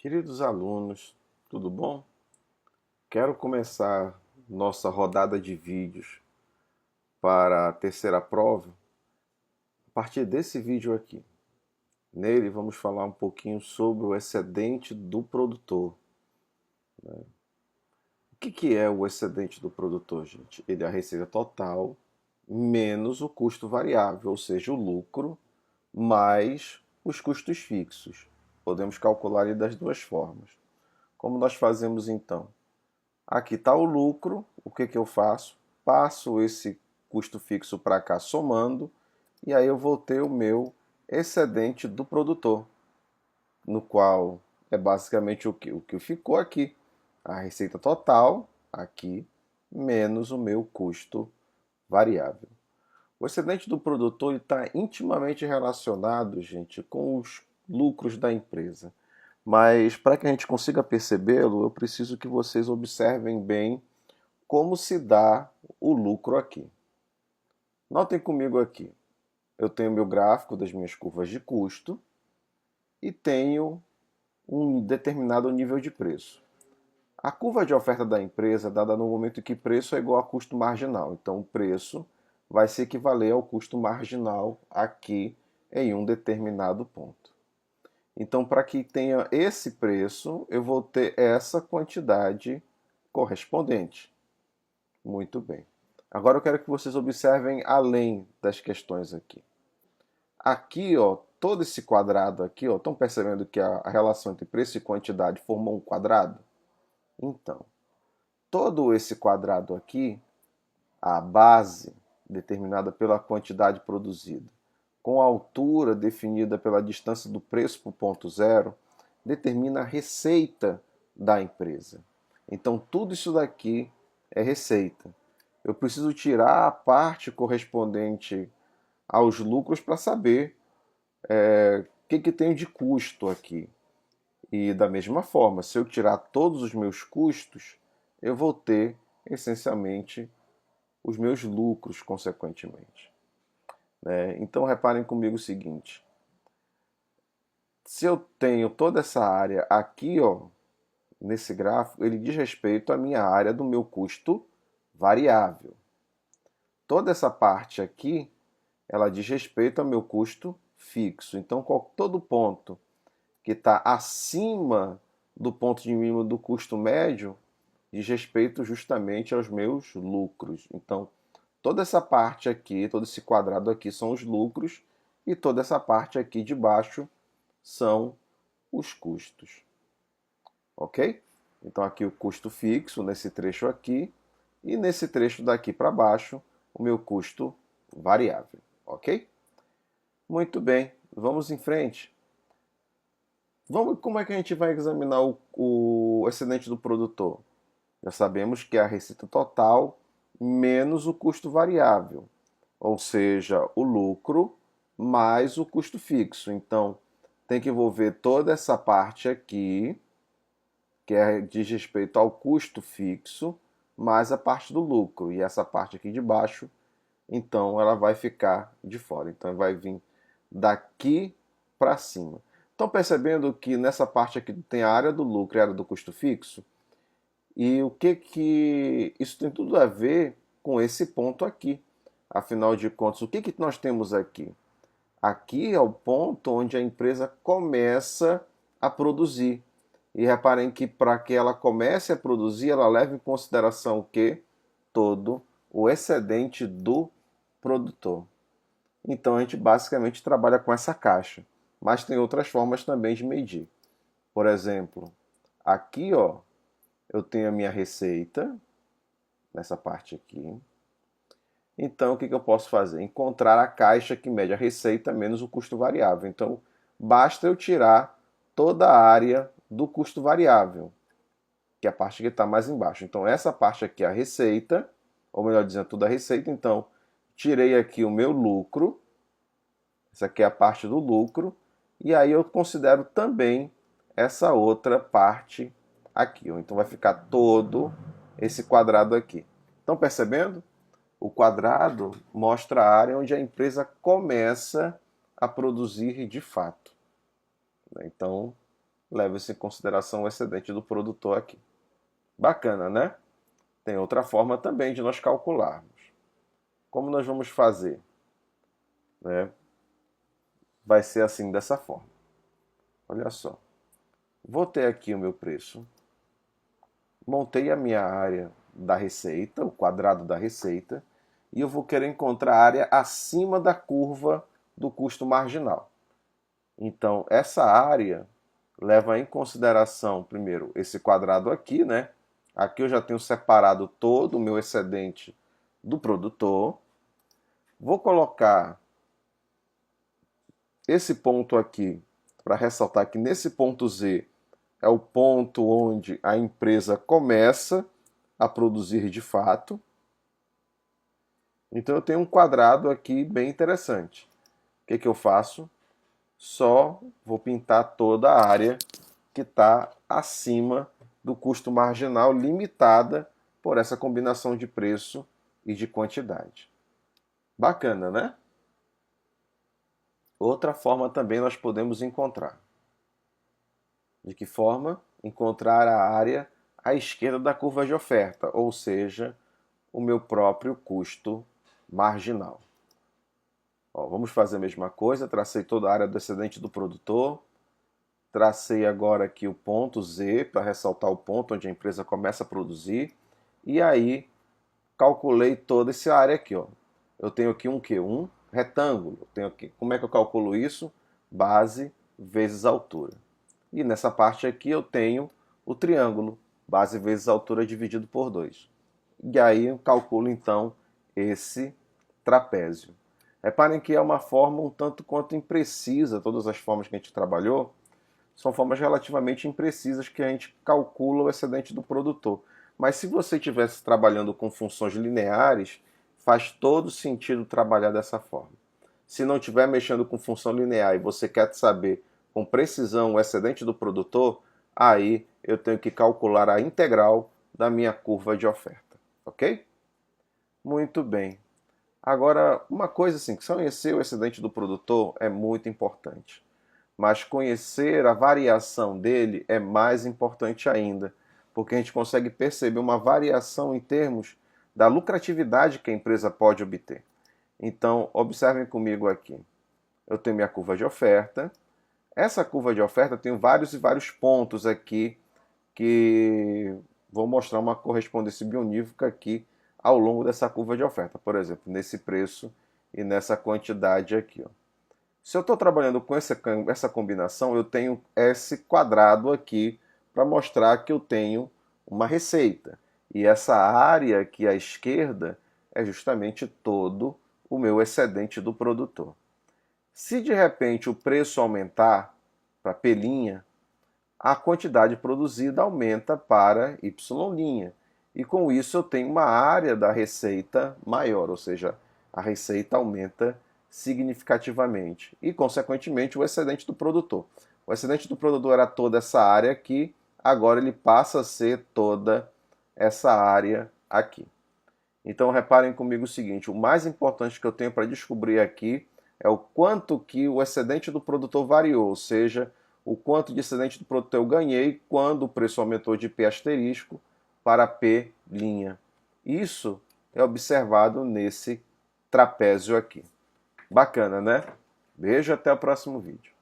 Queridos alunos, tudo bom? Quero começar nossa rodada de vídeos para a terceira prova a partir desse vídeo aqui. Nele vamos falar um pouquinho sobre o excedente do produtor. O que é o excedente do produtor, gente? Ele é a receita total menos o custo variável, ou seja, o lucro, mais os custos fixos. Podemos calcular ele das duas formas. Como nós fazemos então? Aqui está o lucro, o que eu faço? Passo esse custo fixo para cá somando, e aí eu vou ter o meu excedente do produtor, no qual é basicamente o que ficou aqui. A receita total, aqui, menos o meu custo variável. O excedente do produtor está intimamente relacionado, gente, com os lucros da empresa. Mas para que a gente consiga percebê-lo, eu preciso que vocês observem bem como se dá o lucro aqui. Notem comigo aqui. Eu tenho meu gráfico das minhas curvas de custo e tenho um determinado nível de preço. A curva de oferta da empresa é dada no momento em que preço é igual a custo marginal. Então, o preço vai se equivaler ao custo marginal aqui em um determinado ponto. Então, para que tenha esse preço, eu vou ter essa quantidade correspondente. Muito bem. Agora eu quero que vocês observem além das questões aqui. Aqui, ó, todo esse quadrado aqui, ó, estão percebendo que a relação entre preço e quantidade formou um quadrado? Então, todo esse quadrado aqui, a base determinada pela quantidade produzida, com a altura definida pela distância do preço para o ponto zero, determina a receita da empresa. Então, tudo isso daqui é receita. Eu preciso tirar a parte correspondente aos lucros para saber o que tem de custo aqui. E da mesma forma, se eu tirar todos os meus custos, eu vou ter essencialmente os meus lucros, consequentemente. Né? Então reparem comigo o seguinte: se eu tenho toda essa área aqui, ó, nesse gráfico, ele diz respeito à minha área do meu custo variável. Toda essa parte aqui, ela diz respeito ao meu custo fixo. Então, todo ponto que está acima do ponto de mínimo do custo médio diz respeito justamente aos meus lucros. Então, toda essa parte aqui, todo esse quadrado aqui são os lucros e toda essa parte aqui de baixo são os custos. Ok? Então, aqui o custo fixo nesse trecho aqui e nesse trecho daqui para baixo o meu custo variável. Ok? Muito bem, vamos em frente. Como é que a gente vai examinar o excedente do produtor? Já sabemos que é a receita total menos o custo variável, ou seja, o lucro mais o custo fixo. Então, tem que envolver toda essa parte aqui, que diz respeito ao custo fixo, mais a parte do lucro. E essa parte aqui de baixo, então, ela vai ficar de fora. Então, vai vir daqui para cima. Estão percebendo que nessa parte aqui tem a área do lucro e a área do custo fixo? E o que isso tem tudo a ver com esse ponto aqui. Afinal de contas, o que nós temos aqui? Aqui é o ponto onde a empresa começa a produzir. E reparem que para que ela comece a produzir, ela leva em consideração o quê? Todo o excedente do produtor. Então a gente basicamente trabalha com essa caixa. Mas tem outras formas também de medir. Por exemplo, aqui ó, eu tenho a minha receita, nessa parte aqui. Então, o que eu posso fazer? Encontrar a caixa que mede a receita menos o custo variável. Então, basta eu tirar toda a área do custo variável, que é a parte que está mais embaixo. Então, essa parte aqui é a receita, ou melhor dizendo, toda a receita. Então, tirei aqui o meu lucro, essa aqui é a parte do lucro, e aí eu considero também essa outra parte aqui. Então, vai ficar todo esse quadrado aqui. Estão percebendo? O quadrado mostra a área onde a empresa começa a produzir de fato. Então, leva-se em consideração o excedente do produtor aqui. Bacana, né? Tem outra forma também de nós calcularmos. Como nós vamos fazer? Né? Vai ser assim, dessa forma. Olha só. Vou ter aqui o meu preço. Montei a minha área da receita, o quadrado da receita, e eu vou querer encontrar a área acima da curva do custo marginal. Então, essa área leva em consideração, primeiro, esse quadrado aqui, né? Aqui eu já tenho separado todo o meu excedente do produtor. Vou colocar esse ponto aqui para ressaltar que nesse ponto Z é o ponto onde a empresa começa a produzir de fato. Então eu tenho um quadrado aqui bem interessante. O que eu faço? Só vou pintar toda a área que está acima do custo marginal, limitada por essa combinação de preço e de quantidade. Bacana, né? Outra forma também nós podemos encontrar. De que forma? Encontrar a área à esquerda da curva de oferta, ou seja, o meu próprio custo marginal. Ó, vamos fazer a mesma coisa, tracei toda a área do excedente do produtor, tracei agora aqui o ponto Z para ressaltar o ponto onde a empresa começa a produzir, e aí calculei toda essa área aqui. Ó. Eu tenho aqui um quê? Um retângulo. Tenho aqui. Como é que eu calculo isso? Base vezes altura. E nessa parte aqui eu tenho o triângulo, base vezes altura dividido por 2. E aí eu calculo então esse trapézio. Reparem que é uma forma um tanto quanto imprecisa, todas as formas que a gente trabalhou são formas relativamente imprecisas que a gente calcula o excedente do produtor. Mas se você estivesse trabalhando com funções lineares, faz todo sentido trabalhar dessa forma. Se não estiver mexendo com função linear e você quer saber com precisão o excedente do produtor, aí eu tenho que calcular a integral da minha curva de oferta, ok? Muito bem. Agora, uma coisa assim, que conhecer o excedente do produtor é muito importante, mas conhecer a variação dele é mais importante ainda, porque a gente consegue perceber uma variação em termos da lucratividade que a empresa pode obter. Então, observem comigo aqui. Eu tenho minha curva de oferta. Essa curva de oferta tem vários e vários pontos aqui que vou mostrar uma correspondência bionívoca aqui ao longo dessa curva de oferta. Por exemplo, nesse preço e nessa quantidade aqui. Ó. Se eu estou trabalhando com essa combinação, eu tenho esse quadrado aqui para mostrar que eu tenho uma receita. E essa área aqui à esquerda é justamente todo o meu excedente do produtor. Se de repente o preço aumentar para P', a quantidade produzida aumenta para Y'. E com isso eu tenho uma área da receita maior, ou seja, a receita aumenta significativamente. E, consequentemente, o excedente do produtor. O excedente do produtor era toda essa área aqui, agora ele passa a ser toda essa área aqui. Então reparem comigo o seguinte, o mais importante que eu tenho para descobrir aqui é o quanto que o excedente do produtor variou, ou seja, o quanto de excedente do produtor eu ganhei quando o preço aumentou de P asterisco para P'. Isso é observado nesse trapézio aqui. Bacana, né? Beijo, até o próximo vídeo.